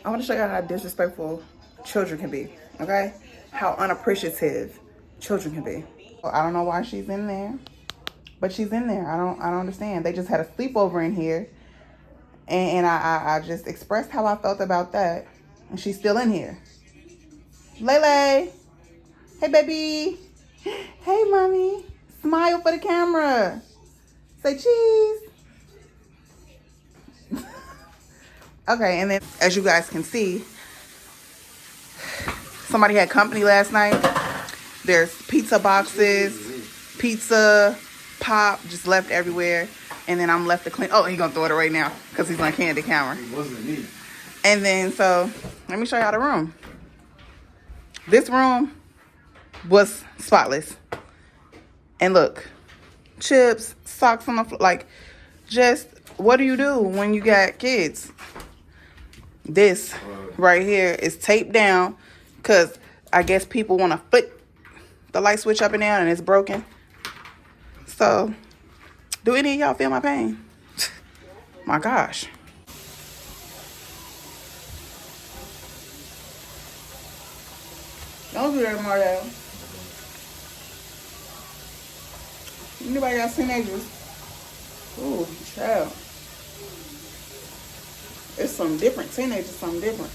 I want to show you how disrespectful children can be, okay? How unappreciative children can be. I don't know why she's in there, but she's in there. I don't understand. They just had a sleepover in here, and I just expressed how I felt about that, and she's still in here. Lele, hey baby, hey mommy, smile for the camera, say cheese. Okay, and then as you guys can see, somebody had company last night. There's pizza boxes, pizza, pop, just left everywhere. And then I'm left to clean. Oh, he's gonna throw it away now because he's on candid camera. It wasn't me. And then, so, let me show y'all the room. This room was spotless. And look, chips, socks on the floor. Like, just, what do you do when you got kids? This right here is taped down because I guess people want to flip the light switch up and down and it's broken. So, do any of y'all feel my pain? My gosh. Don't do that, Mario. Anybody got teenagers? Ooh, child. It's some different. Teenagers, something different.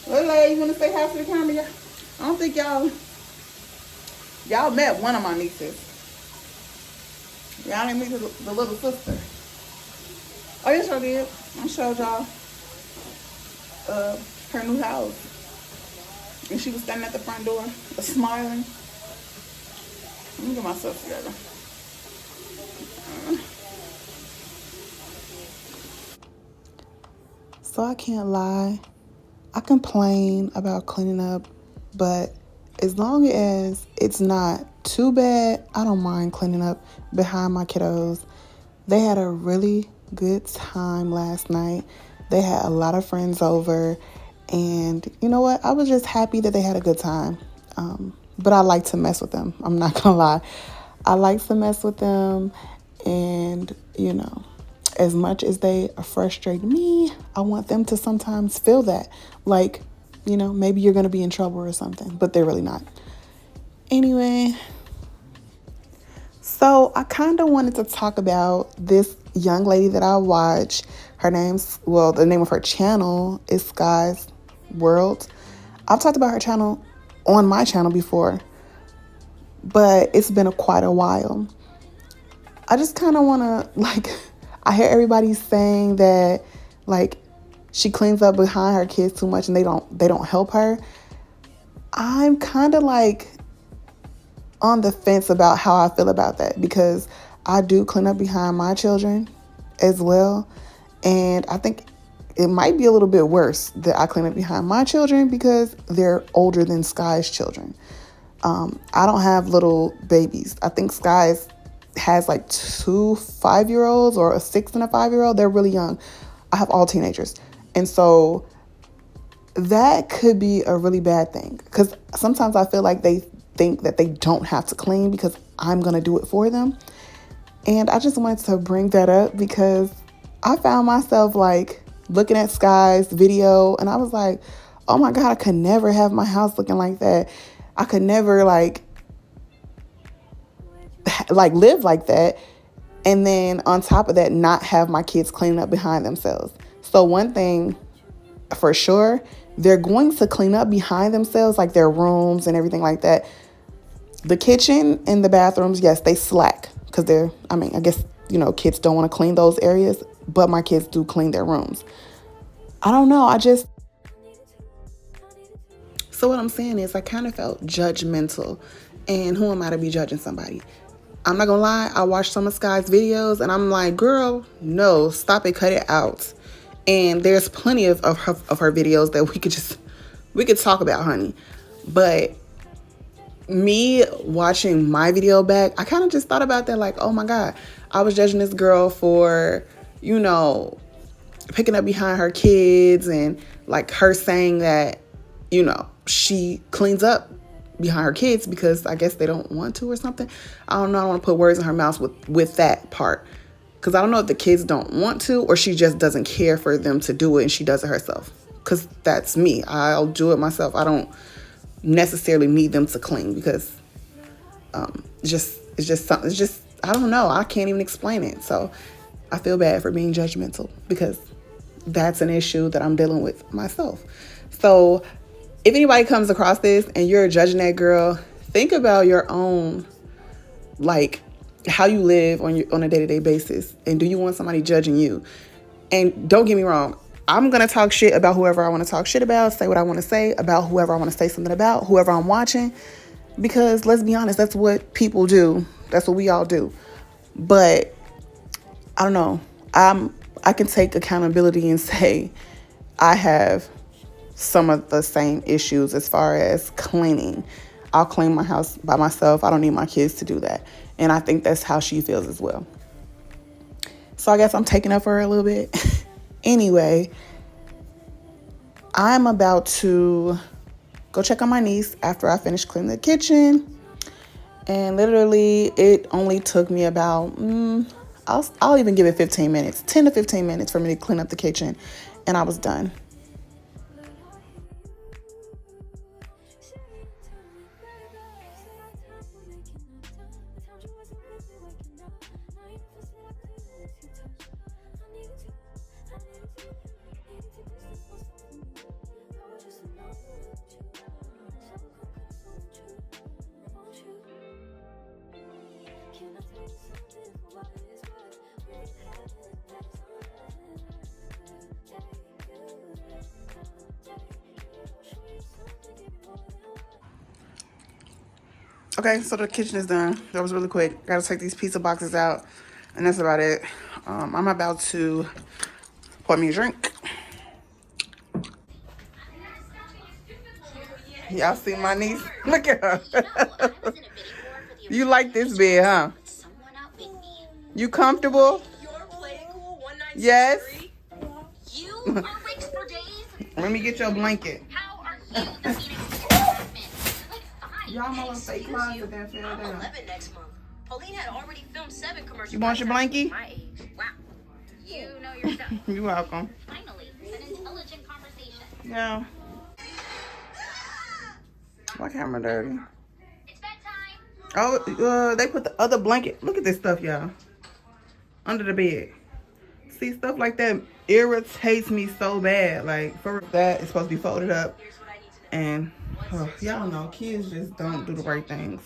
Lele, you want to say hi to the camera? Yeah. I don't think y'all met one of my nieces. Y'all didn't meet the little sister. Oh, yes, I did. I showed y'all her new house. And she was standing at the front door, smiling. Let me get myself together. So I can't lie. I complain about cleaning up, but as long as it's not too bad, I don't mind cleaning up behind my kiddos. They had a really good time last night. They had a lot of friends over, and you know what? I was just happy that they had a good time. But I like to mess with them. I'm not gonna lie. I like to mess with them, and you know, as much as they frustrate me, I want them to sometimes feel that. Like, you know, maybe you're gonna be in trouble or something, but they're really not. Anyway, so I kind of wanted to talk about this young lady that I watch. The name of her channel is Sky's World. I've talked about her channel on my channel before, but it's been quite a while. I just kind of want to, I hear everybody saying that, she cleans up behind her kids too much and they don't help her. I'm kind of on the fence about how I feel about that, because I do clean up behind my children as well. And I think it might be a little bit worse that I clean up behind my children because they're older than Sky's children. I don't have little babies. I think Sky has 2 5-year-olds or a 6 and a 5-year-old. They're really young. I have all teenagers. And so that could be a really bad thing, because sometimes I feel like they think that they don't have to clean because I'm going to do it for them. And I just wanted to bring that up because I found myself looking at Sky's video and I was like, oh my God, I could never have my house looking like that. I could never live like that. And then on top of that, not have my kids cleaning up behind themselves. So one thing for sure, they're going to clean up behind themselves, like their rooms and everything like that. The kitchen and the bathrooms, yes, they slack because I guess, kids don't want to clean those areas, but my kids do clean their rooms. I don't know. So what I'm saying is I kind of felt judgmental, and who am I to be judging somebody? I'm not gonna lie, I watched some of Sky's videos and I'm like, girl, no, stop it, cut it out. And there's plenty of her videos that we could talk about, honey. But me watching my video back, I kind of just thought about that, oh my God, I was judging this girl for, picking up behind her kids and her saying that, she cleans up behind her kids because I guess they don't want to or something. I don't know. I don't want to put words in her mouth with that part. Because I don't know if the kids don't want to or she just doesn't care for them to do it and she does it herself. Because that's me. I'll do it myself. I don't necessarily need them to clean because it's just something. It's just, I don't know. I can't even explain it. So I feel bad for being judgmental because that's an issue that I'm dealing with myself. So if anybody comes across this and you're judging that girl, think about your own, like, how you live on a day-to-day basis, and do you want somebody judging you? And don't get me wrong, I'm gonna talk shit about whoever I want to talk shit about, say what I want to say about whoever I want to say something about, whoever I'm watching, because let's be honest, that's what people do. That's what we all do. But I don't know. I can take accountability and say I have some of the same issues as far as cleaning. I'll clean my house by myself. I don't need my kids to do that. And I think that's how she feels as well. So I guess I'm taking up for her a little bit. Anyway, I'm about to go check on my niece after I finish cleaning the kitchen. And literally, it only took me about, I'll even give it 15 minutes, 10 to 15 minutes for me to clean up the kitchen. And I was done. Okay, so the kitchen is done. That was really quick. Gotta take these pizza boxes out, and that's about it. I'm about to pour me a drink. Y'all see my niece? Look at her. You like this bed, huh? You comfortable? Yes. Let me get your blanket. Y'all my little fake closet that fell down. Pauline had already filmed 7 commercials. You want your blankie? Wow. You know your stuff. You're welcome. Finally, an intelligent conversation. Yeah. My camera dirty. It's bedtime. Oh, they put the other blanket. Look at this stuff, y'all. Under the bed. See, stuff like that irritates me so bad. Like, for that, it's supposed to be folded up. And y'all know, kids just don't do the right things.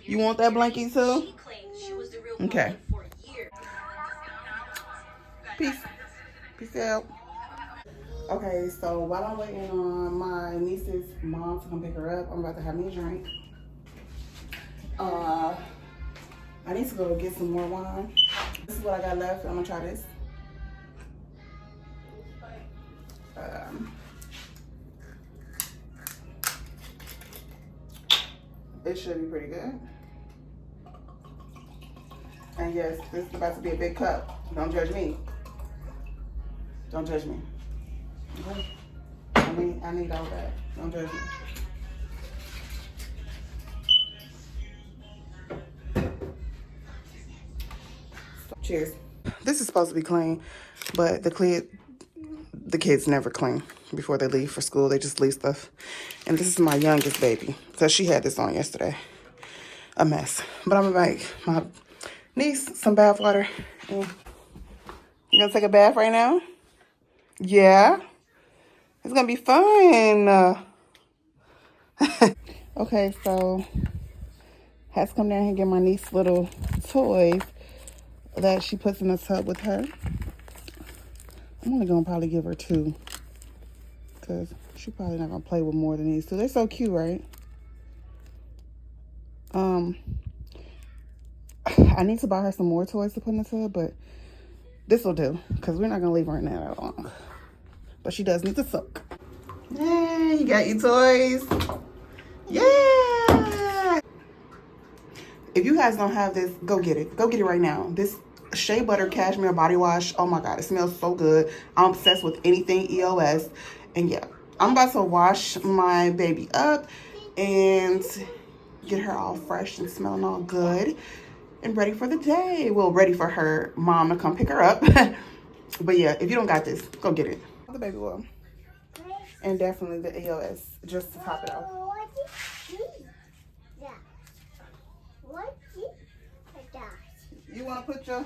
You want that blanket too? Okay. Peace. Peace out. Okay, so while I'm waiting on my niece's mom to come pick her up, I'm about to have me a drink. I need to go get some more wine. This is what I got left. I'm gonna try this. It should be pretty good. And yes, this is about to be a big cup. Don't judge me. Don't judge me. Okay? I need all that. Don't judge me. Cheers. This is supposed to be clean, but the kids never clean before they leave for school. They just leave stuff. And this is my youngest baby, because she had this on yesterday. A mess. But I'm gonna make my niece some bath water. You gonna take a bath right now? Yeah. It's gonna be fun. Okay, so had to come down here and get my niece little toys that she puts in the tub with her. I'm only gonna probably give her 2, because she's probably not gonna play with more than these 2. They're so cute, right? I need to buy her some more toys to put in the tub, but this will do, because we're not gonna leave her in there that long. But she does need to soak. Yay, you got your toys. Yeah. If you guys don't have this, go get it. Go get it right now. This Shea Butter Cashmere Body Wash. Oh my God, it smells so good. I'm obsessed with anything EOS. And yeah, I'm about to wash my baby up and get her all fresh and smelling all good. and ready for the day. Well, ready for her mom to come pick her up. But yeah, if you don't got this, go get it. The baby oil. And definitely the EOS, just to top it off. You want to put your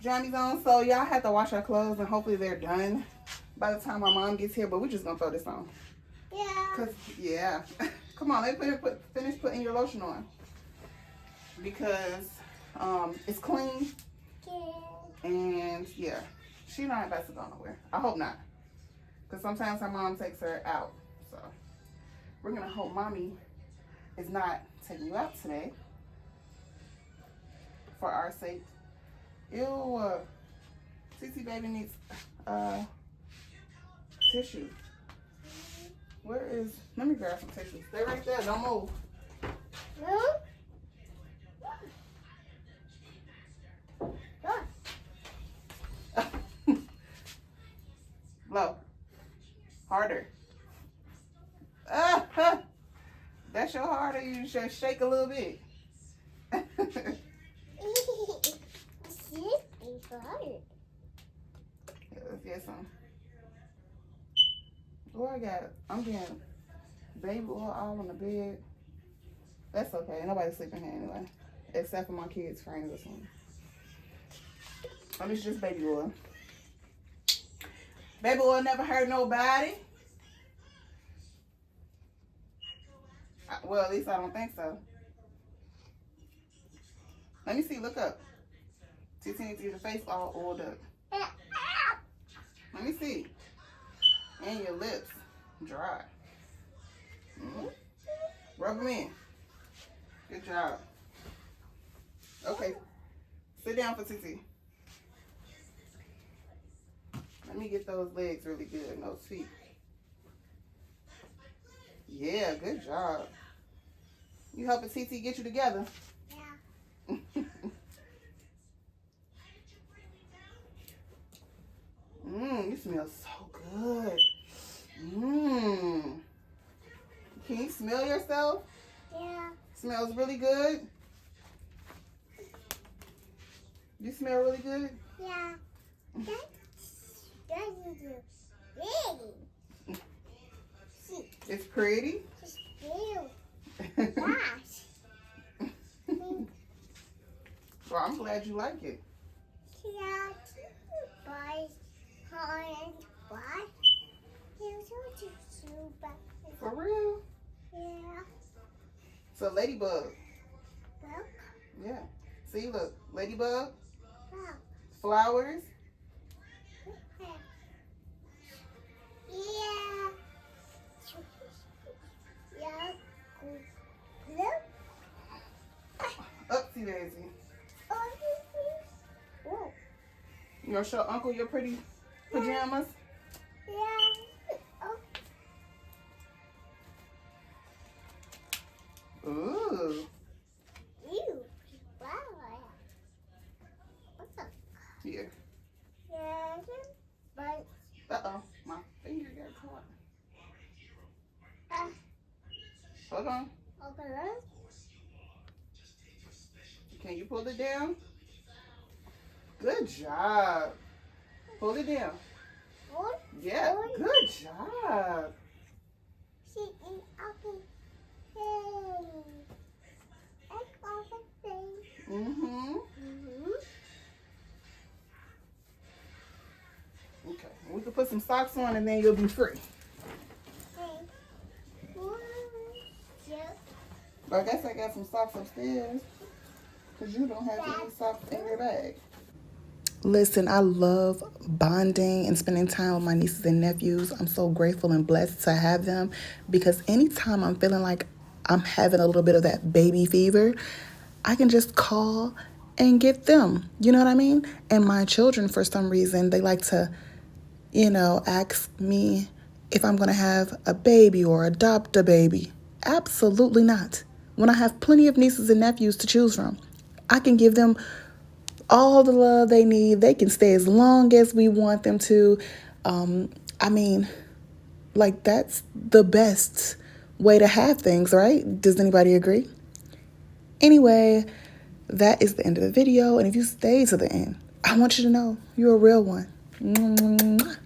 jammies on? So y'all have to wash our clothes, and hopefully they're done by the time my mom gets here. But we're just gonna throw this on. Yeah. Come on, let me finish putting your lotion on, because it's clean. And yeah, she's not about to go nowhere. I hope not, because sometimes her mom takes her out. So we're gonna hope mommy is not taking you out today, for our sake. Ew, Titi baby needs tissue. Where is? Let me grab some tissue. Stay right there. Don't move. Blow. Harder. That's your harder. You should shake a little bit. Let's get some. Oh, I'm getting baby oil all on the bed. That's okay. Nobody's sleeping here anyway, except for my kids' friends or something. It's just baby oil. Baby oil never hurt nobody. Well, at least I don't think so. Let me see. Look up. Titi needs to get your face all oiled up. Let me see. And your lips dry. Rub them in. Good job. Okay. Sit down for Titi. Let me get those legs really good and those feet. Yeah, good job. You helping Titi get you together? Yeah. You smell so good. Can you smell yourself? Yeah. Smells really good? You smell really good? Yeah. It's pretty? It's beautiful. Well, I'm glad you like it. For real? Yeah. So ladybug. Yeah. See, look, ladybug. Flowers. Up, see Daisy. You gonna show Uncle your pretty pajamas? Yeah. Ooh. Ew. Wow. What's up? Here. Uh-oh. My finger got caught. Hold on. Okay. Can you pull it down? Good job. Pull it down. Yeah, good job. Okay, we can put some socks on and then you'll be free. But I guess I got some socks upstairs, because you don't have any socks in your bag. Listen, I love bonding and spending time with my nieces and nephews. I'm so grateful and blessed to have them, because anytime I'm feeling like I'm having a little bit of that baby fever, I can just call and get them. You know what I mean? And my children, for some reason, they like to, ask me if I'm going to have a baby or adopt a baby. Absolutely not. When I have plenty of nieces and nephews to choose from, I can give them all the love they need. They can stay as long as we want them to. That's the best way to have things, right? Does anybody agree? Anyway, that is the end of the video. And if you stay to the end, I want you to know you're a real one. Mwah, mwah, mwah.